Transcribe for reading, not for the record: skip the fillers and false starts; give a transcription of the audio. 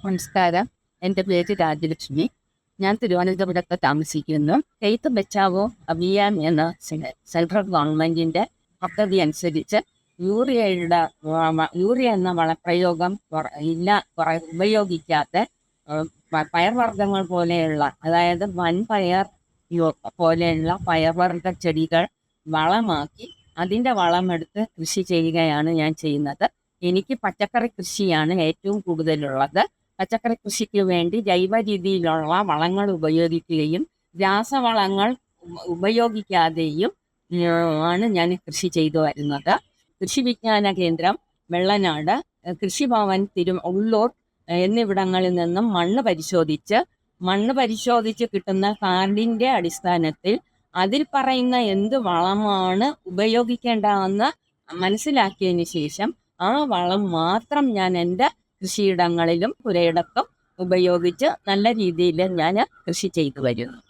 നമസ്കാരം. എൻ്റെ പേര് രാജലക്ഷ്മി. ഞാൻ തിരുവനന്തപുരത്ത് താമസിക്കുന്നു. ഹെയ്ത്ത് ബച്ചാവോ അഭിയാൻ എന്ന സെൻട്രൽ ഗവൺമെൻറ്റിൻ്റെ പദ്ധതി അനുസരിച്ച് യൂറിയ എന്ന വളപ്രയോഗം ഉപയോഗിക്കാത്ത പയർവർഗ്ഗങ്ങൾ പോലെയുള്ള, അതായത് വൻപയർ പോലെയുള്ള പയർവർഗ്ഗ ചെടികൾ വളമാക്കി അതിൻ്റെ വളമെടുത്ത് കൃഷി ചെയ്യുകയാണ് ഞാൻ ചെയ്യുന്നത്. എനിക്ക് പച്ചക്കറി കൃഷിയാണ് ഏറ്റവും കൂടുതലുള്ളത്. പച്ചക്കറി കൃഷിക്ക് വേണ്ടി ജൈവ രീതിയിലുള്ള വളങ്ങൾ ഉപയോഗിക്കുകയും രാസവളങ്ങൾ ഉപയോഗിക്കാതെയും ആണ് ഞാൻ കൃഷി ചെയ്തു വരുന്നത്. കൃഷി വിജ്ഞാന കേന്ദ്രം, വെള്ളനാട്, കൃഷിഭവൻ ഉള്ളൂർ എന്നിവിടങ്ങളിൽ നിന്നും മണ്ണ് പരിശോധിച്ച് കിട്ടുന്ന കാർഡിൻ്റെ അടിസ്ഥാനത്തിൽ അതിൽ പറയുന്ന എന്ത് വളമാണ് ഉപയോഗിക്കേണ്ടതെന്ന് മനസ്സിലാക്കിയതിന് ശേഷം ആ വളം മാത്രം ഞാൻ എൻ്റെ കൃഷിയിടങ്ങളിലും പുരയിടത്തും ഉപയോഗിച്ച് നല്ല രീതിയിൽ ഞാൻ കൃഷി ചെയ്തു വരുന്നു.